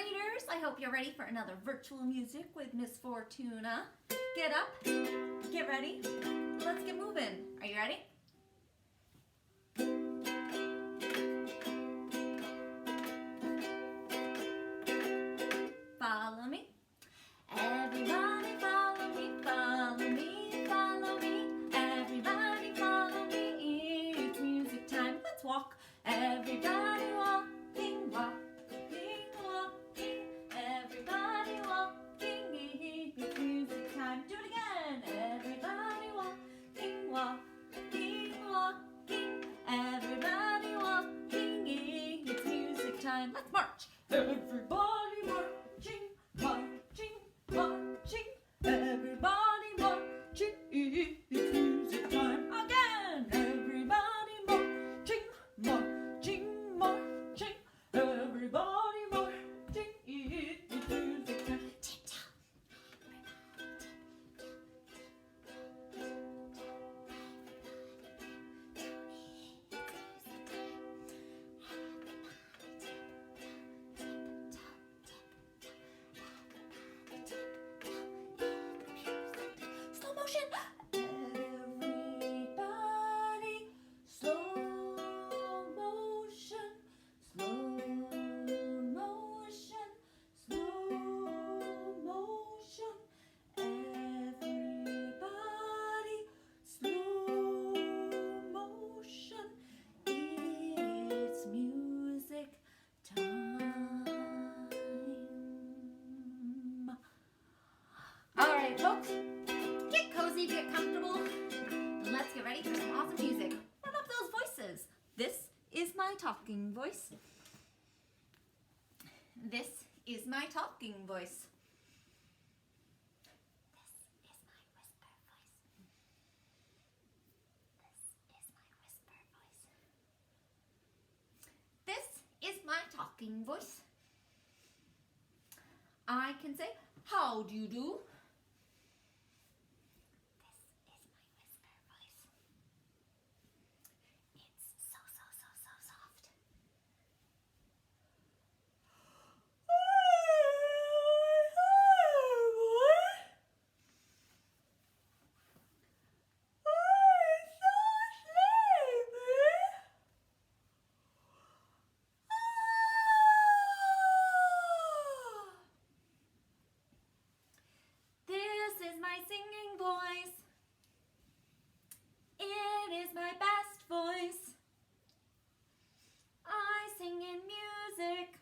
graders, I hope you're ready for another virtual music with Miss Fortuna. Get up, get ready, let's get moving. Are you ready? Follow me. Everybody follow me, follow me, follow me. Everybody follow me, it's music time, let's walk. Everybody walking, walking, walking. Everybody walking, it's music time. Do it again. Everybody walking, walking, walking. Everybody walking, it's music time. Let's march. Everybody marching, marching, marching. Everybody marching, it's music time again. Everybody marching, marching, marching. Everybody marching, it's music time. Tip-top. Slow motion. Everybody, slow motion, slow motion, slow motion. Everybody, slow motion. It's music time. All right, folks, get cozy, get comfortable, and let's get ready for some awesome music. Warm up those voices. This is my talking voice. This is my talking voice. This is my whisper voice. This is my whisper voice. This is my talking voice. I can say, how do you do? This is my whisper voice. It's so soft. This is my singing voice. It is my best voice. I sing in music.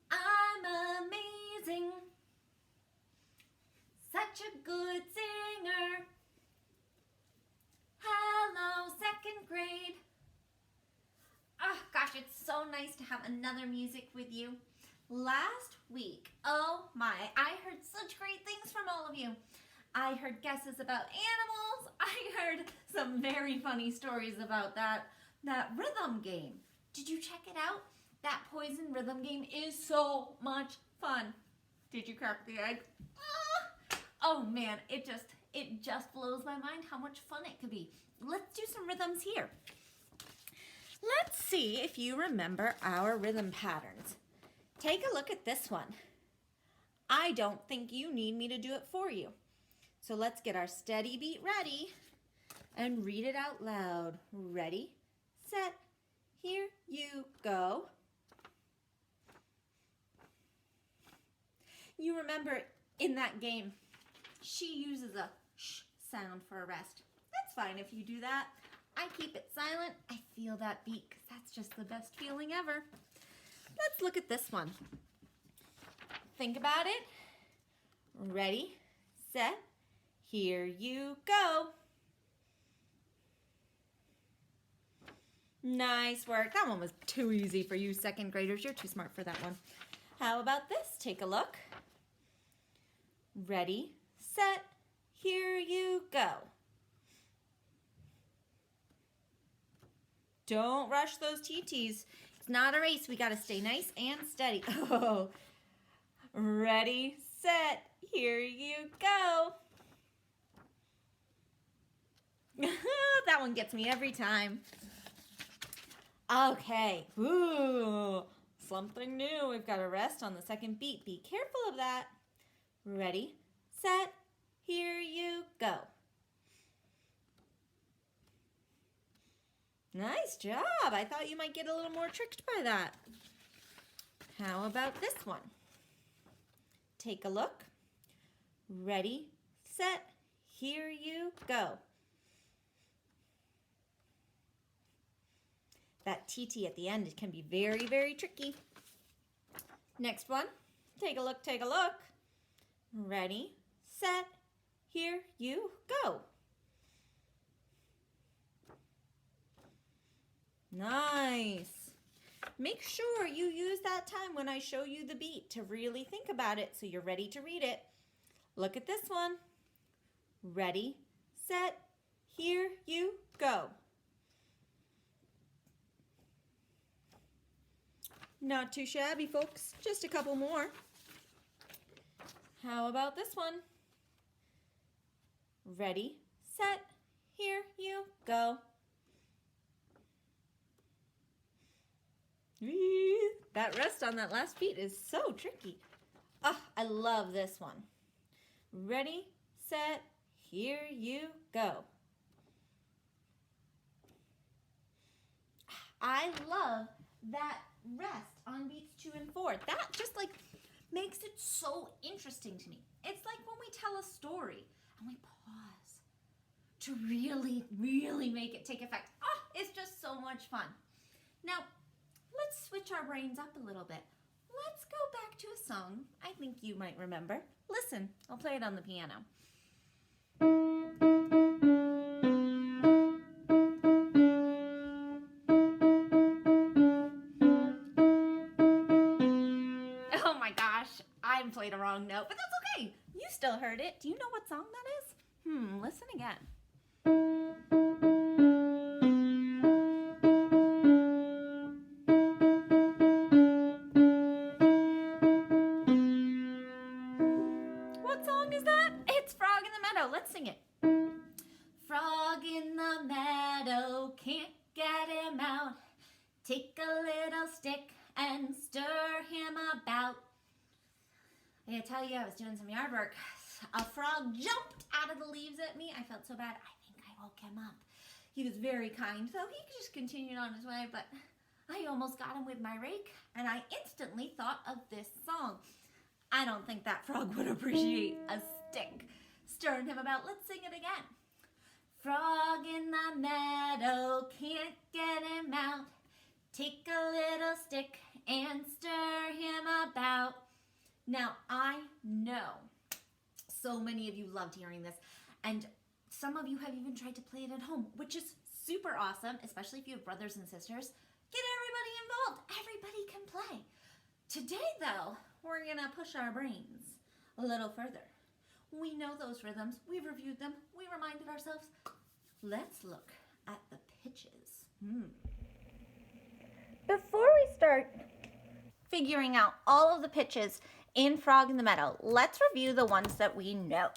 I'm amazing. Such a good singer. Hello, second grade. Oh gosh, it's so nice to have another music with you. Last week, oh my, I heard such great things from all of you. I heard guesses about animals. I heard some very funny stories about that rhythm game. Did you check it out? That poison rhythm game is so much fun. Did you crack the egg? Oh man, it just blows my mind how much fun it could be. Let's do some rhythms here. Let's see if you remember our rhythm patterns. Take a look at this one. I don't think you need me to do it for you. So let's get our steady beat ready and read it out loud. Ready, set, here you go. You remember in that game, she uses a sh sound for a rest. That's fine if you do that. I keep it silent. I feel that beat because that's just the best feeling ever. Let's look at this one. Think about it. Ready, set, here you go. Nice work. That one was too easy for you second graders. You're too smart for that one. How about this? Take a look. Ready, set, here you go. Don't rush those TTs. It's not a race. We got to stay nice and steady. Oh, ready, set, here you go. That one gets me every time. Okay. Ooh, something new. We've got a rest on the second beat. Be careful of that. Ready, set, here you go. Nice job. I thought you might get a little more tricked by that. How about this one? Take a look. Ready, set, here you go. That TT at the end can be very, very tricky. Next one. Take a look, take a look. Ready, set, here you go. Nice. Make sure you use that time when I show you the beat to really think about it so you're ready to read it. Look at this one. Ready, set, here you go. Not too shabby, folks. Just a couple more. How about this one? Ready, set, here you go. That rest on that last beat is so tricky. Oh, I love this one. Ready, set, here you go. I love that rest on beats 2 and 4. That just like makes it so interesting to me. It's like when we tell a story and we pause to really, really make it take effect. Oh, it's just so much fun. Now, let's switch our brains up a little bit. Let's go back to a song I think you might remember. Listen, I'll play it on the piano. Oh my gosh, I played a wrong note, but that's okay. You still heard it. Do you know what song that is? Listen again. What song is that? It's Frog in the Meadow. Let's sing it. Frog in the meadow, can't get him out. Take a little stick and stir him about. I gotta tell you, I was doing some yard work. A frog jumped out of the leaves at me. I felt so bad. I think I woke him up. He was very kind, so he just continued on his way, but I almost got him with my rake, and I instantly thought of this song. I don't think that frog would appreciate a stick stirring him about. Let's sing it again. Frog in the meadow, can't get him out. Take a little stick and stir him about. Now, I know so many of you loved hearing this, and some of you have even tried to play it at home, which is super awesome, especially if you have brothers and sisters. Get everybody involved. Everybody can play. Today, though, we're going to push our brains a little further. We know those rhythms. We've reviewed them. We reminded ourselves. Let's look at the pitches. Before we start figuring out all of the pitches in Frog in the Meadow, let's review the ones that we know.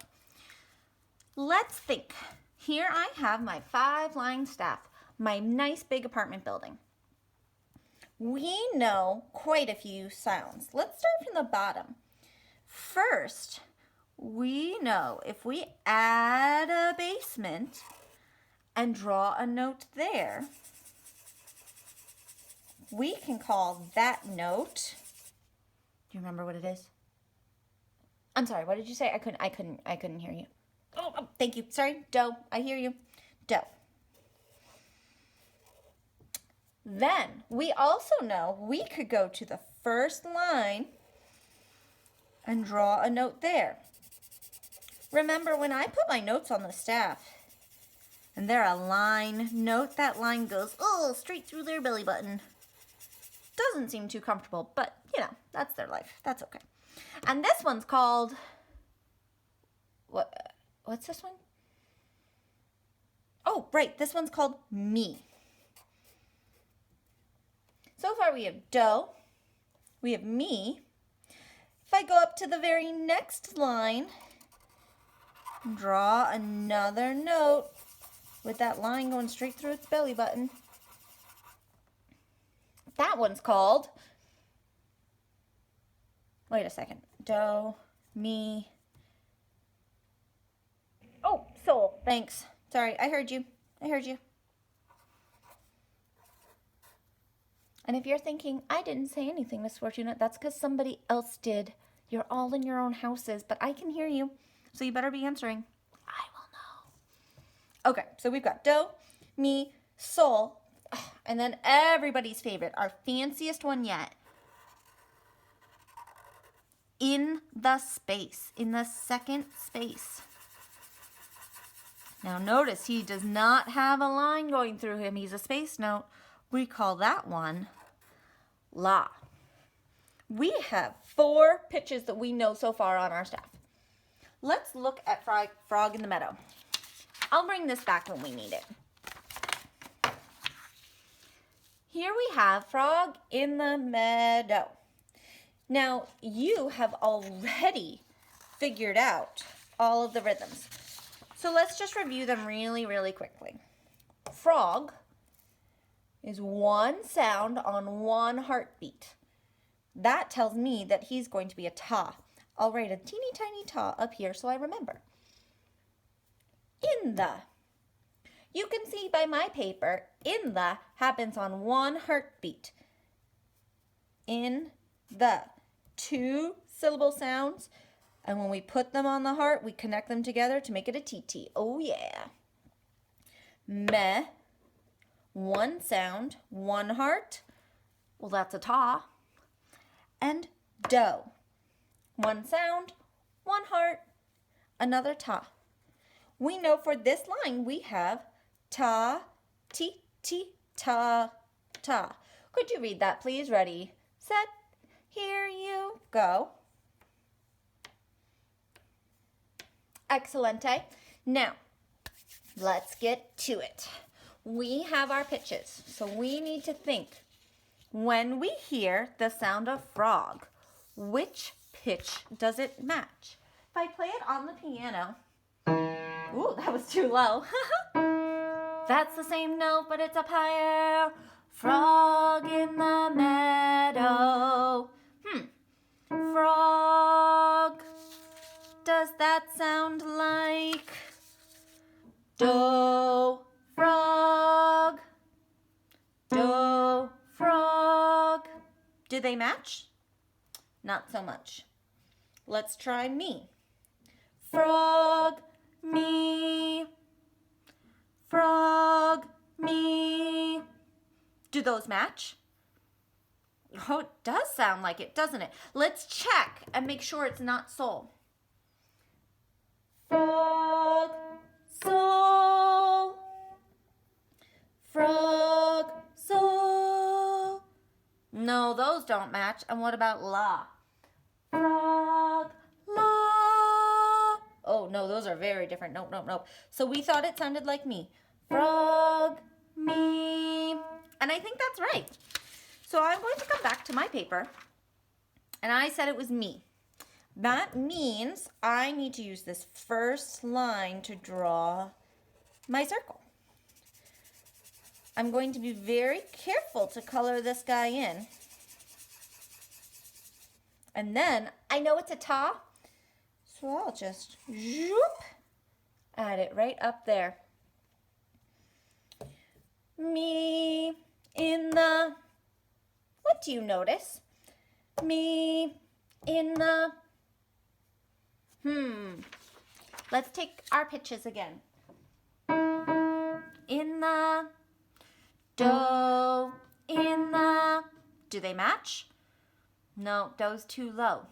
Let's think. Here I have my 5-line staff, my nice big apartment building. We know quite a few sounds. Let's start from the bottom. First, we know if we add a basement and draw a note there, we can call that note. Do you remember what it is? I'm sorry, what did you say? I couldn't hear you. Oh, thank you. Sorry, do. I hear you. Do. Then we also know we could go to the first line and draw a note there. Remember when I put my notes on the staff and they're a line note, that line goes straight through their belly button. Doesn't seem too comfortable, but you know, that's their life. That's okay. And this one's called, what's this one? Oh, right, this one's called me. So far we have do, we have me. If I go up to the very next line, draw another note with that line going straight through its belly button. That one's called Wait a second. Do, mi. Oh, sol. Thanks. Sorry, I heard you. I heard you. And if you're thinking, I didn't say anything, Miss Fortuna, that's because somebody else did. You're all in your own houses, but I can hear you, so you better be answering. I will know. Okay, so we've got do, mi, sol, and then everybody's favorite, our fanciest one yet. In the space, in the second space. Now notice he does not have a line going through him. He's a space note. We call that one la. We have 4 pitches that we know so far on our staff. Let's look at Frog in the Meadow. I'll bring this back when we need it. Here we have Frog in the Meadow. Now, you have already figured out all of the rhythms. So let's just review them really, really quickly. Frog is 1 sound on 1 heartbeat. That tells me that he's going to be a ta. I'll write a teeny tiny ta up here so I remember. In the. You can see by my paper, in the happens on 1 heartbeat. In the. 2 syllable sounds. And when we put them on the heart, we connect them together to make it a TT. Oh yeah. Me. 1 sound, 1 heart. Well, that's a ta. And do. 1 sound, 1 heart, another ta. We know for this line we have ta, ti, ti, ta, ta. Could you read that, please? Ready, set, here you go. Excellente. Now, let's get to it. We have our pitches, so we need to think. When we hear the sound of frog, which pitch does it match? If I play it on the piano, ooh, that was too low. That's the same note, but it's up higher. Frog in the meadow. Frog. Does that sound like do, frog? Do, frog. Do they match? Not so much. Let's try me. Frog, me. Frog, me. Do those match? Oh, it does sound like it, doesn't it? Let's check and make sure it's not sol. Frog, sol. Frog, sol. No, those don't match. And what about la? Frog, la. Oh, no, those are very different. Nope, nope, nope. So we thought it sounded like me. Frog, me. And I think that's right. So I'm going to come back to my paper. And I said it was me. That means I need to use this first line to draw my circle. I'm going to be very careful to color this guy in. And then I know it's a ta, so I'll just zoop, add it right up there. Me in the, what do you notice? Me in the, let's take our pitches again. In the, do, in the, do they match? No, do's too low.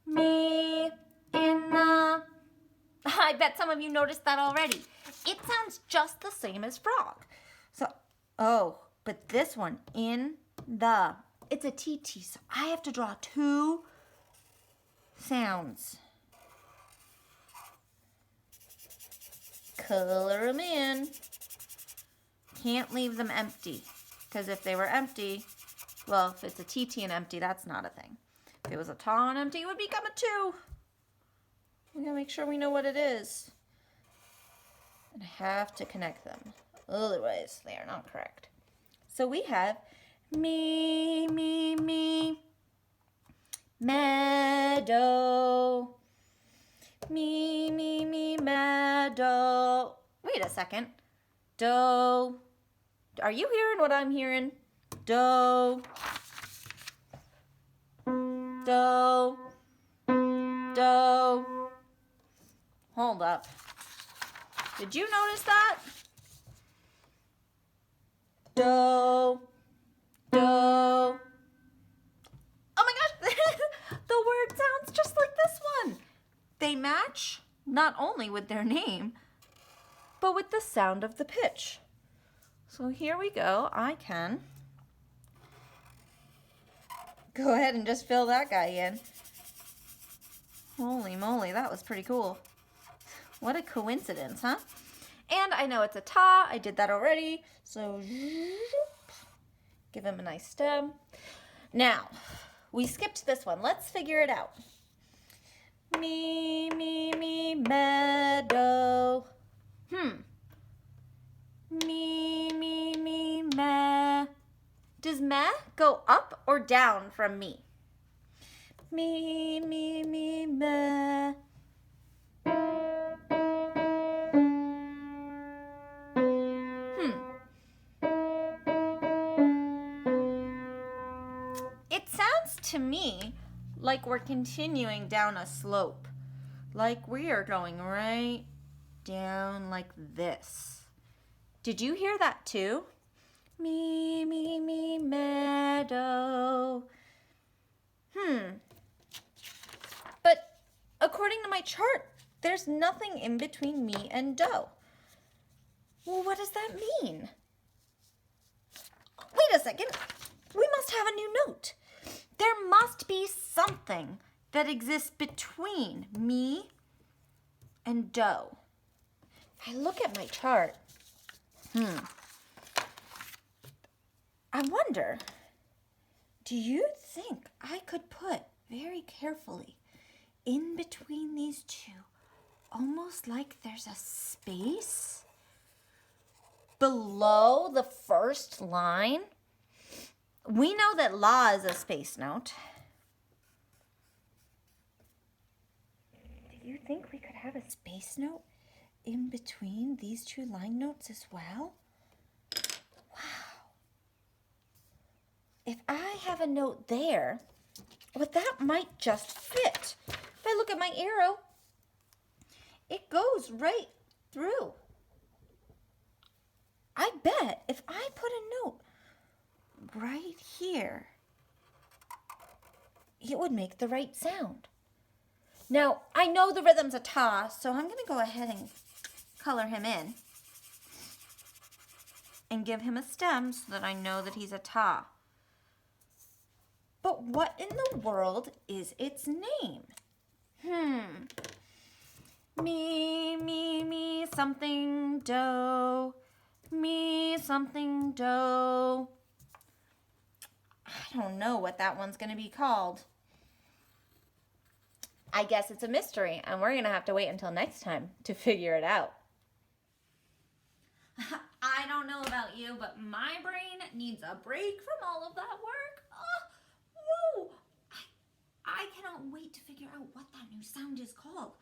Me in the, I bet some of you noticed that already. It sounds just the same as frog. So, oh, but this one, in the, it's a TT, so I have to draw 2 sounds. Color them in. Can't leave them empty, because if they were empty, well, if it's a TT and empty, that's not a thing. If it was a ta and empty, it would become a 2. We gotta make sure we know what it is. And I have to connect them. Otherwise, they are not correct. So we have me, me, me. Meadow. Me, meadow. Wait a second. Do. Are you hearing what I'm hearing? Do. Do. Do. Hold up. Did you notice that? Do. Do. Oh my gosh, the word sounds just like this one. They match not only with their name, but with the sound of the pitch. So here we go. I can go ahead and just fill that guy in. Holy moly, that was pretty cool. What a coincidence, huh? And I know it's a ta. I did that already. So give him a nice stem. Now, we skipped this one. Let's figure it out. Me, meadow. Me, meh. Does meh go up or down from me? Me, meh. It sounds to me like we're continuing down a slope. Like we are going right down like this. Did you hear that too? Me, meadow. But according to my chart, there's nothing in between me and do. Well, what does that mean? Wait a second. We must have a new note. There must be something that exists between me and do. I look at my chart. I wonder, do you think I could put very carefully in between these two, almost like there's a space below the first line? We know that la is a space note. Do you think we could have a space note in between these two line notes as well? Wow. If I have a note there, well, that might just fit. If I look at my arrow, it goes right through. I bet if I put a note right here, it would make the right sound. Now, I know the rhythm's a ta, so I'm going to go ahead and color him in and give him a stem so that I know that he's a ta. But what in the world is its name? Me, something do. Me, something do. I don't know what that one's going to be called. I guess it's a mystery, and we're going to have to wait until next time to figure it out. I don't know about you, but my brain needs a break from all of that work. Oh, whoa! I cannot wait to figure out what that new sound is called.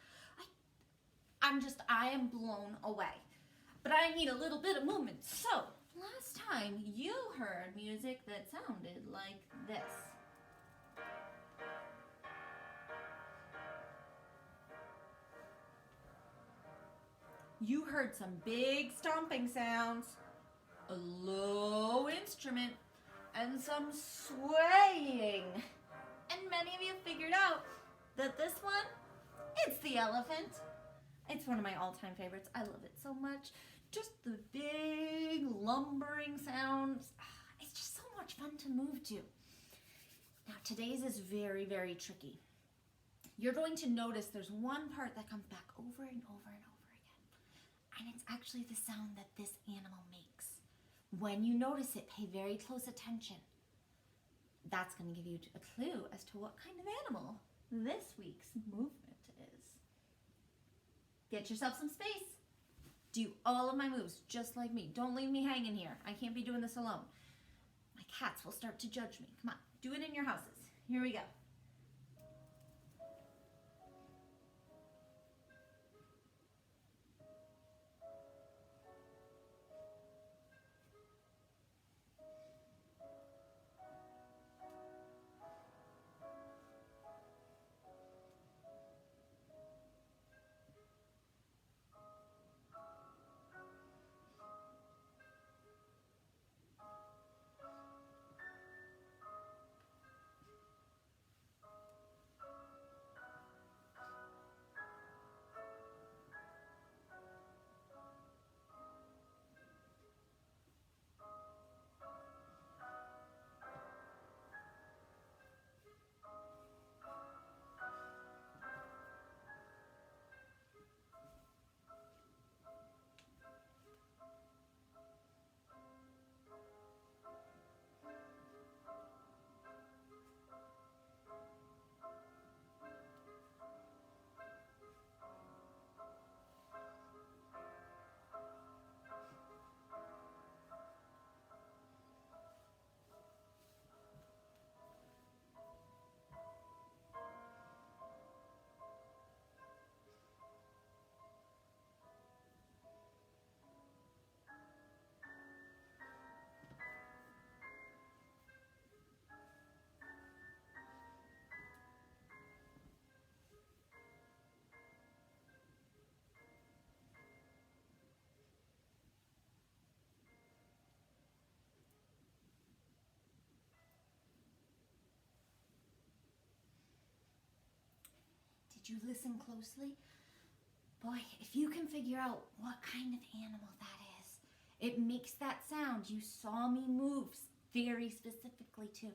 I am blown away. But I need a little bit of movement. So, last time you heard music that sounded like this. You heard some big stomping sounds, a low instrument, and some swaying. And many of you figured out that this one, it's the elephant. It's one of my all-time favorites. I love it so much. Just the big lumbering sounds. It's just so much fun to move to. Now today's is very, very tricky. You're going to notice there's one part that comes back over and over and over again. And it's actually the sound that this animal makes. When you notice it, pay very close attention. That's going to give you a clue as to what kind of animal this week's movement is. Get yourself some space. Do all of my moves just like me. Don't leave me hanging here. I can't be doing this alone. My cats will start to judge me. Come on, do it in your houses. Here we go. Did you listen closely? Boy, if you can figure out what kind of animal that is, it makes that sound. You saw me move very specifically too.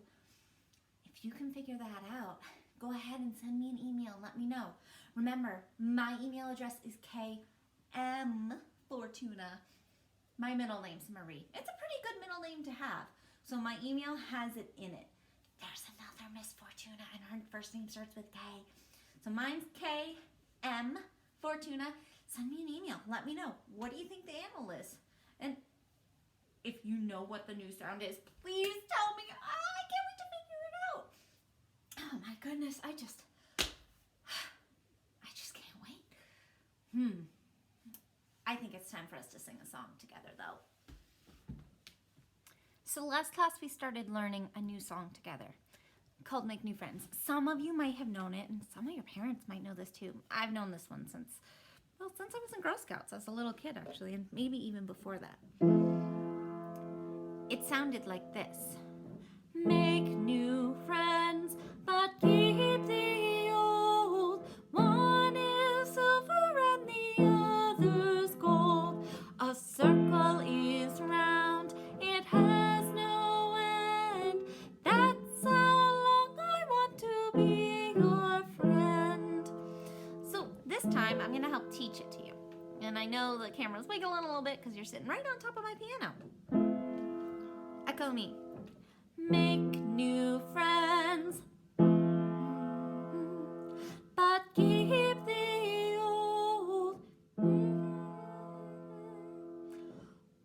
If you can figure that out, go ahead and send me an email and let me know. Remember, my email address is kmfortuna. My middle name's Marie. It's a pretty good middle name to have. So my email has it in it. There's another Miss Fortuna and her first name starts with K. So mine's KM Fortuna. Send me an email. Let me know. What do you think the animal is? And if you know what the new sound is, please tell me. Oh, I can't wait to figure it out. Oh my goodness. I just can't wait. I think it's time for us to sing a song together though. So last class we started learning a new song together called Make New Friends. Some of you might have known it and some of your parents might know this too. I've known this one since I was in Girl Scouts as a little kid actually, and maybe even before that. It sounded like this. Make new friends, but keep the old. One is silver and the other's gold. A circle is round, it has no end. That's how long I want to be your friend. So this time I'm going to help teach it to you. And I know the camera's wiggling a little bit because you're sitting right on top of my piano. Echo me. Make new friends, but keep the old.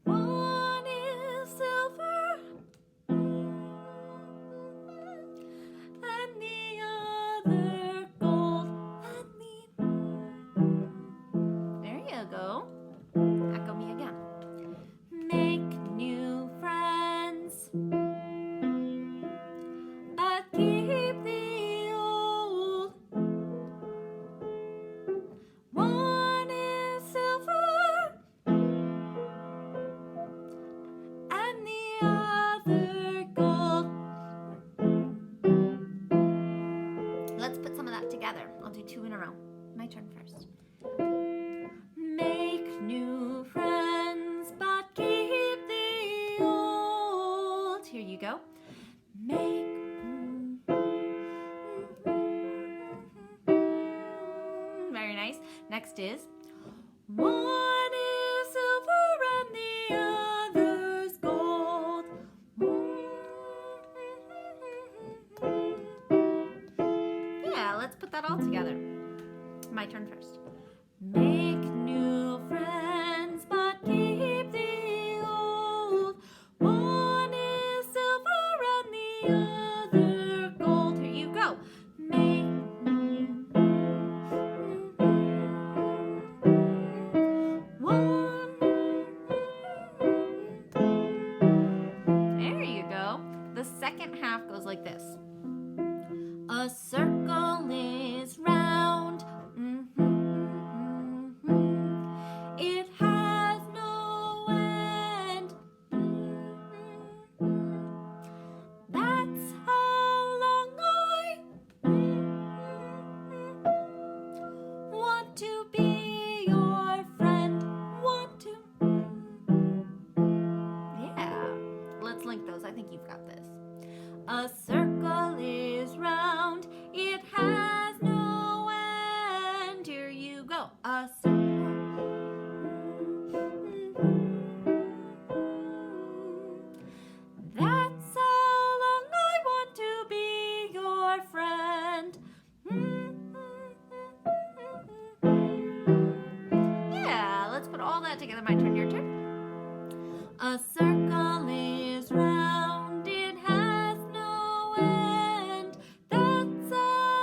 One is silver and the other gold. There you go. Echo me again. Make new friends, but keep the old. One is silver and the other gold. Let's put some of that together. I'll do two in a row. My turn first. Make new friends, but keep the old. Here you go. Make very nice. Next is one is silver and the other's gold. Yeah, let's put that all together. My turn first. Make new friends, but keep the old. One is silver and the other gold. Here you go. Make one. There you go. The second half goes like this. A circle is round. It has no end. That's how long I want to be your friend. Want to. Yeah. Let's link those. I think you've got this. A circle is round. It has no end. Here you go. A circle. That's how long I want to be your friend. Yeah, let's put all that together. My turn, your turn. A circle is round, it has no end. That's how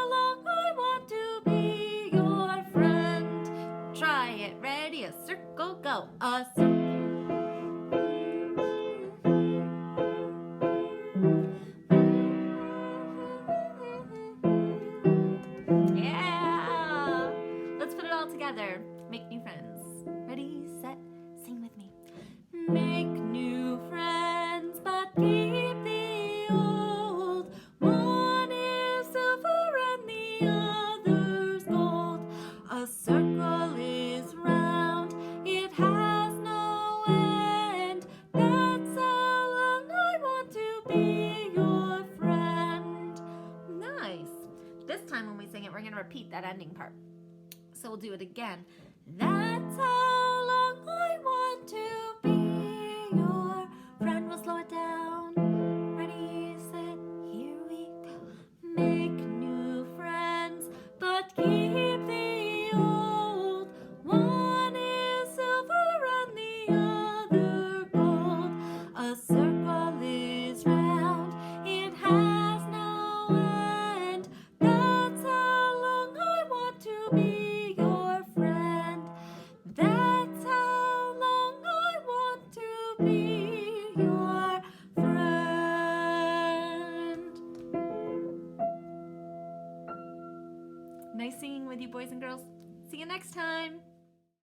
that ending part. So we'll do it again. That's how long I want to be your friend. We'll slow it down. Ready, set, here we go. Make new friends, but keep the old. One is silver and the other gold. A circle is round, it has no end. That's how long I want to be your friend. That's how long I want to be